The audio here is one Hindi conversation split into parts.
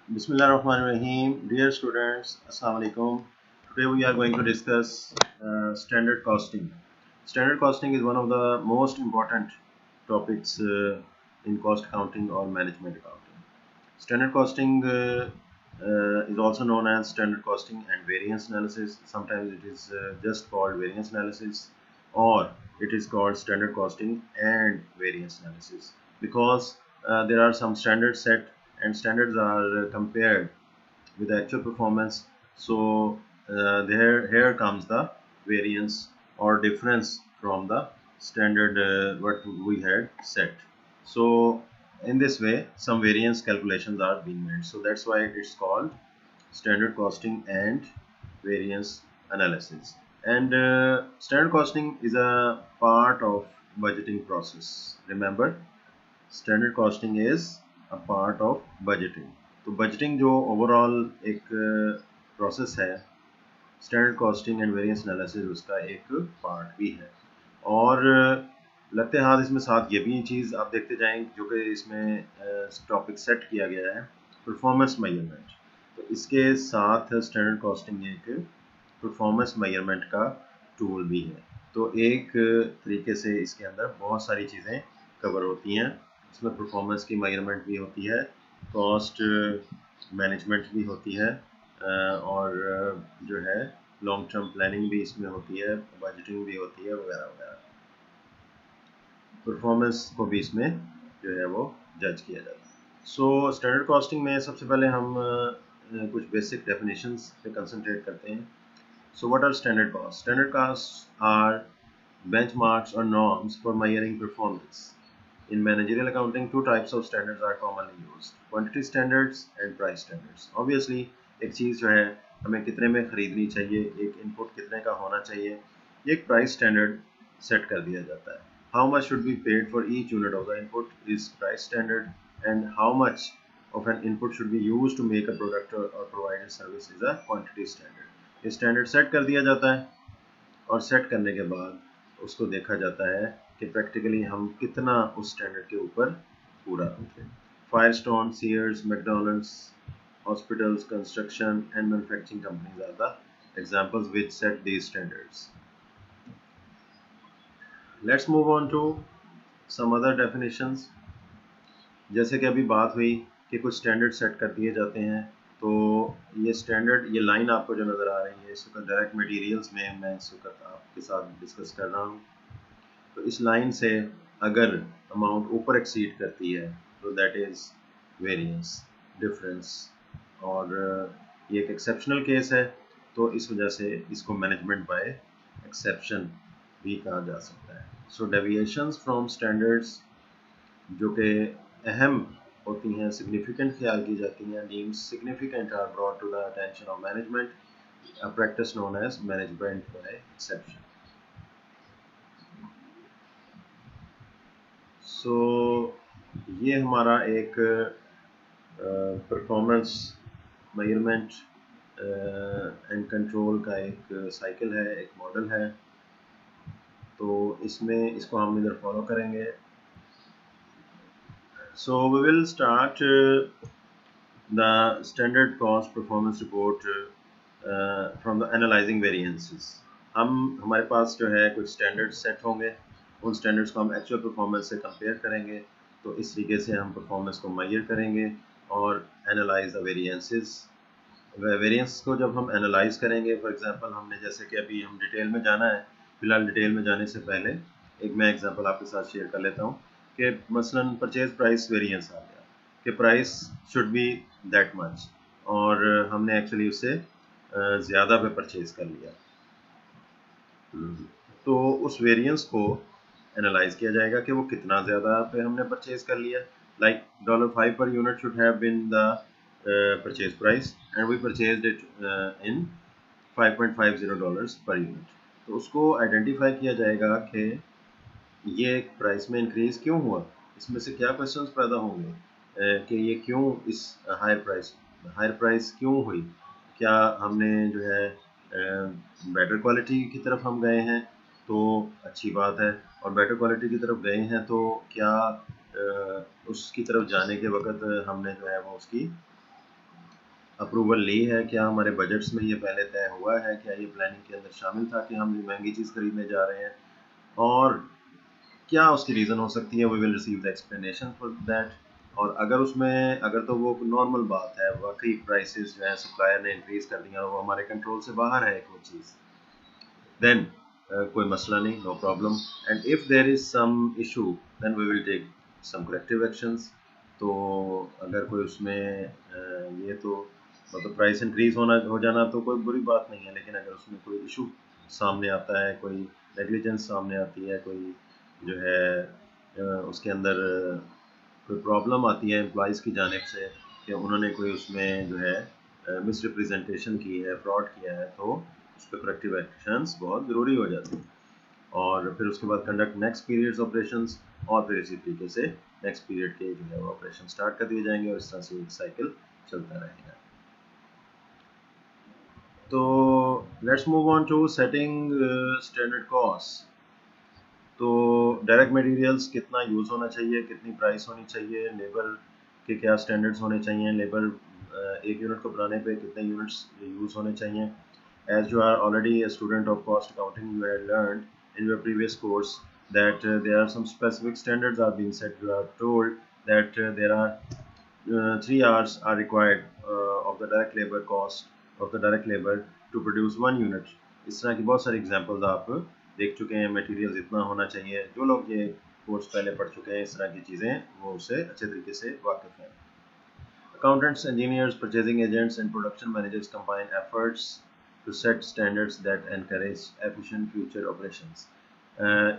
Bismillahirrahmanirrahim. Dear students, Assalamu alaikum. Today we are going to discuss standard costing. Standard costing is one of the most important topics in cost accounting or management accounting. Standard costing is also known as standard costing and variance analysis. Sometimes it is just called variance analysis, or it is called standard costing and variance analysis, because there are some standards set and standards are compared with the actual performance. So here comes the variance or difference from the standard what we had set. So in this way some variance calculations are being made, so that's why it's called standard costing and variance analysis. And standard costing is a part of budgeting process. Remember, standard costing is a part of budgeting. तो बजटिंग जो ओवरऑल एक प्रोसेस है, standard costing and variance analysis उसका एक पार्ट भी है. और लगते हाथ इसमें साथ ये भी चीज़ आप देखते जाएं जो कि इसमें टॉपिक सेट किया गया है, परफॉर्मेंस मेजरमेंट. तो इसके साथ स्टैंडर्ड कॉस्टिंग एक परफॉर्मेंस मेजरमेंट का टूल भी है. तो एक तरीके से इसके अंदर बहुत सारी चीज़ें कवर होती हैं. इसमें परफॉर्मेंस की मेजरमेंट भी होती है, कॉस्ट मैनेजमेंट भी होती है, और जो है लॉन्ग टर्म प्लानिंग भी इसमें होती है, बजटिंग भी होती है, वगैरह वगैरह. परफॉर्मेंस को भी इसमें जो है वो जज किया जाता है. सो स्टैंडर्ड कॉस्टिंग में सबसे पहले हम कुछ बेसिक डेफिनेशंस पे कंसंट्रेट करते हैं. So what are standard cost? Standard cost are benchmarks or norms for measuring performance. In managerial accounting, two types of standards are commonly used: quantity standards and price standards. Obviously, एक चीज़ जो है हमें कितने में खरीदनी चाहिए, एक इनपुट कितने का होना चाहिए, एक प्राइस स्टैंडर्ड सेट कर दिया जाता है. How much should be paid for each unit of the input is price standard, and how much of an input should be used to make a product or provide a service is a quantity standard. ये स्टैंडर्ड सेट कर दिया जाता है, और सेट करने के बाद उसको देखा जाता है कि प्रैक्टिकली हम कितना उस स्टैंडर्ड के ऊपर पूरा होते हैं. Firestone, Sears, McDonald's, hospitals, construction and manufacturing companies are the examples which set these standards. Let's move on to some other definitions. जैसे कि अभी बात हुई कि कुछ स्टैंडर्ड सेट कर दिए जाते हैं, तो ये स्टैंडर्ड, ये लाइन आपको जो नज़र आ रही है इस वक्त डायरेक्ट मटेरियल्स में मैं इस वक्त आपके साथ डिस्कस कर रहा हूँ. तो इस लाइन से अगर अमाउंट ऊपर एक्सीड करती है तो दैट इज़ वेरिएंस, डिफरेंस. और ये एक एक्सेप्शनल केस है, तो इस वजह से इसको मैनेजमेंट बाय एक्सेप्शन भी कहा जा सकता है. सो डेविएशंस फ्रॉम स्टैंडर्ड्स जो कि अहम होती हैं, सिग्निफिकेंट ख्याल की जाती हैं, deemed significant are brought to the attention of management, a practice known as management by exception. So ये हमारा एक परफॉर्मेंस मेजरमेंट एंड कंट्रोल का एक साइकिल है, एक मॉडल है. तो इसमें इसको हम इधर फॉलो करेंगे. So we will start the standard cost performance report from the analyzing variances. हमारे पास जो है कुछ स्टैंडर्ड सेट होंगे, उन स्टैंडर्ड्स को हम एक्चुअल परफॉर्मेंस से कंपेयर करेंगे. तो इस तरीके से हम परफॉर्मेंस को मेजर करेंगे और एनालाइज द वेरिएंसेस. वेरिएंस को जब हम एनालाइज करेंगे, फॉर एग्जांपल हमने जैसे कि अभी हम डिटेल में जाना है, फिलहाल डिटेल में जाने से पहले एक मैं एग्जांपल आपके साथ शेयर कर लेता हूँ कि मसलन परचेज प्राइस वेरिएंस आ गया कि price should be that much, और हमने एक्चुअली उससे ज़्यादा पे परचेज कर लिया. तो उस वेरिएंस को एनालाइज किया जाएगा कि वो कितना ज़्यादा पे हमने परचेज कर लिया. Like $5 per unit should have been the purchase price and we purchased it in $5.50 per unit. तो उसको आइडेंटिफाई किया जाएगा कि ये प्राइस में इंक्रीज क्यों हुआ. इसमें से क्या क्वेश्चंस पैदा होंगे कि ये क्यों इस हायर प्राइस क्यों हुई. क्या हमने जो है बेटर क्वालिटी की तरफ हम गए हैं, तो अच्छी बात है, और बेटर क्वालिटी की तरफ गए हैं तो क्या उसकी तरफ जाने के वक्त हमने जो है वो उसकी अप्रूवल ली है, क्या हमारे बजट्स में ये पहले तय हुआ है, क्या ये प्लानिंग के अंदर शामिल था कि हम ये महंगी चीज़ खरीदने जा रहे हैं, और क्या उसकी रीज़न हो सकती है। We will receive the explanation for that. और अगर तो वो नॉर्मल बात है, वाकई प्राइसेस जो है सप्लायर ने इंक्रीज कर दिया और वो हमारे कंट्रोल से बाहर है वो चीज़, देन कोई मसला नहीं, no problem. And if there is some issue then we will take some corrective actions. तो अगर कोई उसमें ये तो मतलब प्राइस इंक्रीज हो जाना तो कोई बुरी बात नहीं है, लेकिन अगर उसमें कोई इशू सामने आता है, कोई नेग्लिजेंस सामने आती है, कोई जो है उसके अंदर कोई प्रॉब्लम आती है एम्प्लॉइज़ की जानिब से कि उन्होंने कोई उसमें जो है मिस रिप्रेजेंटेशन की है, फ्रॉड किया है, तो उस पर करेक्टिव एक्शंस बहुत ज़रूरी हो जाते हैं। और फिर उसके बाद कंडक्ट नेक्स्ट पीरियड्स ऑपरेशंस, और फिर इसी तरीके से नेक्स्ट पीरियड के जो है वो ऑपरेशन स्टार्ट कर दिए जाएंगे और इस तरह से एक साइकिल चलता रहेगा। तो let's move on to setting standard cost. तो डायरेक्ट मटेरियल्स कितना यूज़ होना चाहिए, कितनी प्राइस होनी चाहिए, लेबर के क्या स्टैंडर्ड्स होने चाहिए, लेबर एक यूनिट को बनाने पे कितने यूनिट्स यूज़ होने चाहिए। As you are already a student of cost accounting, you have learned in your previous course that there are some specific standards are being set. You are told that there are 3 hours are required of the direct labor cost of the direct labor to produce 1 unit. इस तरह की बहुत सारी एग्जांपल्स आप देख चुके हैं। मटेरियल्स इतना होना चाहिए। जो लोग ये कोर्स पहले पढ़ चुके हैं इस तरह की चीज़ें, वो उससे अच्छे तरीके से वाकिफ़ हैं। Accountants, engineers, purchasing agents, and production managers combine efforts to set standards that encourage efficient future operations.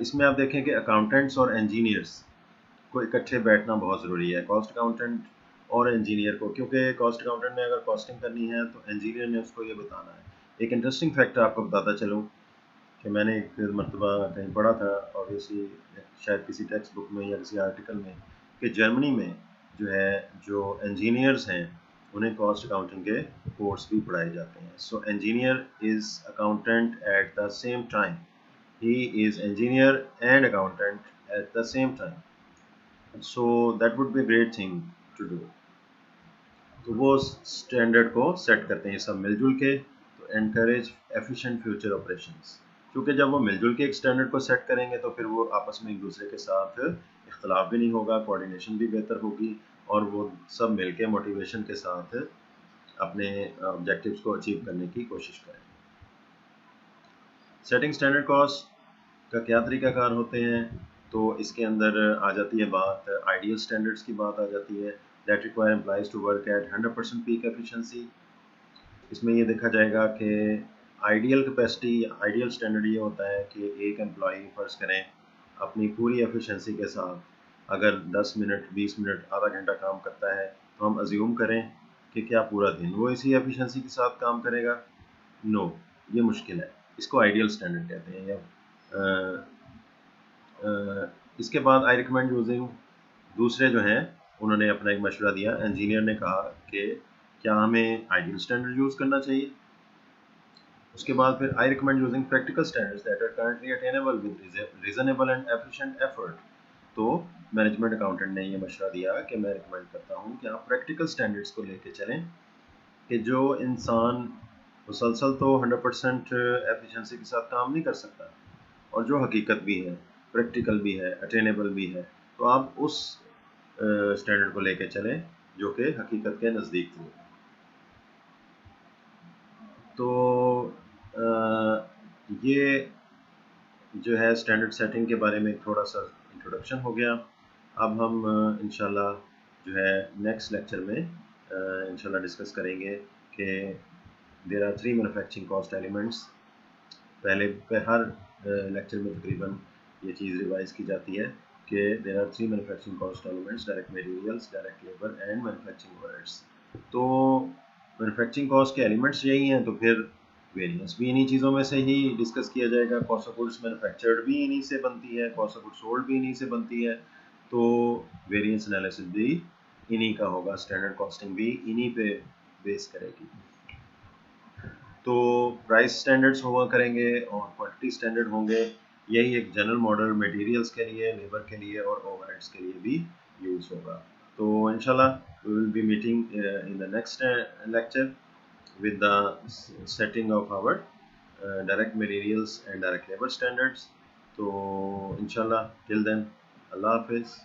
इसमें आप देखें कि अकाउंटेंट्स और इंजीनियर्स को इकट्ठे बैठना बहुत ज़रूरी है। कॉस्ट अकाउंटेंट और इंजीनियर को, क्योंकि कॉस्ट अकाउंटेंट ने अगर कॉस्टिंग करनी है तो इंजीनियर ने उसको ये बताना है। एक इंटरेस्टिंग फैक्ट आपको बताता चलूँ कि मैंने एक मरतबा कहीं पढ़ा था, ऑब्वियसली शायद किसी टेक्स्ट बुक में या किसी आर्टिकल में, कि जर्मनी में जो इंजीनियर्स हैं उन्हें कॉस्ट अकाउंटिंग के कोर्स भी पढ़ाए जाते हैं। So engineer is accountant at the same time, he is engineer and accountant at the same time. So that would be great thing to do. तो वो स्टैंडर्ड को सेट करते हैं सब मिलजुल के, तो एनकरेज एफिशिएंट फ्यूचर ऑपरेशंस। क्योंकि जब वो मिलजुल के एक स्टैंडर्ड को सेट करेंगे तो फिर वो आपस में एक दूसरे के साथ इख्तलाफ भी नहीं होगा, कोऑर्डिनेशन भी बेहतर होगी, और वो सब मिलके मोटिवेशन के साथ अपने ऑब्जेक्टिव्स को अचीव करने की कोशिश करें। सेटिंग स्टैंडर्ड कॉस्ट का क्या तरीकाकार होते हैं, तो इसके अंदर आ जाती है बात आइडियल स्टैंडर्ड्स की बात आ जाती है। That require employees to work at 100% peak efficiency. इसमें ये देखा जाएगा कि आइडियल कैपेसिटी, आइडियल स्टैंडर्ड ये होता है कि एक एम्प्लॉई फ़र्ज़ करें अपनी पूरी एफिशिएंसी के साथ अगर 10 मिनट, 20 मिनट, आधा घंटा काम करता है, तो हम अज्यूम करें कि क्या पूरा दिन वो इसी एफिशिएंसी के साथ काम करेगा? नो, ये मुश्किल है। इसको आइडियल स्टैंडर्ड कहते हैं। या इसके बाद आई रिकमेंड यूजिंग, दूसरे जो हैं उन्होंने अपना एक मशवरा दिया। इंजीनियर ने कहा कि क्या हमें आइडियल स्टैंडर्ड यूज़ करना चाहिए। उसके बाद फिर I recommend using practical standards that are currently attainable with reasonable and efficient effort. तो मैनेजमेंट अकाउंटेंट ने ये मशवरा दिया कि मैं रिकमेंड करता हूँ कि आप प्रैक्टिकल स्टैंडर्ड्स को लेके चलें, कि जो इंसान मुसलसल तो 100% एफिशिएंसी के साथ काम नहीं कर सकता, और जो हकीकत भी है, प्रैक्टिकल भी है, अटेनेबल भी है, तो आप उस स्टैंडर्ड को लेके चलें जो कि हकीकत के नज़दीक हो। तो ये जो है स्टैंडर्ड सेटिंग के बारे में थोड़ा सा इंट्रोडक्शन हो गया। अब हम इंशाल्लाह जो है नेक्स्ट लेक्चर में इंशाल्लाह डिस्कस करेंगे कि there are 3 manufacturing cost elements. पे हर लेक्चर में तकरीबन ये चीज़ रिवाइज की जाती है कि there are 3 manufacturing cost elements, direct materials, direct labour and manufacturing overheads. तो मैन्युफैक्चरिंग कॉस्ट के एलिमेंट्स यही हैं, तो फिर वेरिएंस भी इन्हीं चीज़ों में से ही डिस्कस किया जाएगा। कॉस्ट ऑफ गुड्स मैन्युफैक्चर्ड भी इन्हीं से बनती है, कॉस्ट ऑफ गुड्स सोल्ड भी इन्हीं से बनती है, तो वेरिएंस एनालिसिस भी इन्हीं का होगा, स्टैंडर्ड कॉस्टिंग भी इन्हीं पे बेस करेगी। तो प्राइस स्टैंडर्ड्स हुआ करेंगे और क्वांटिटी स्टैंडर्ड होंगे। यही एक जनरल मॉडल मटेरियल्स के लिए, लेबर के लिए और ओवरहेड्स के लिए भी यूज़ होगा। तो इंशाल्लाह we will be meeting in the next lecture with the setting of our direct materials and direct labor standards. So inshallah, till then, Allah Hafiz.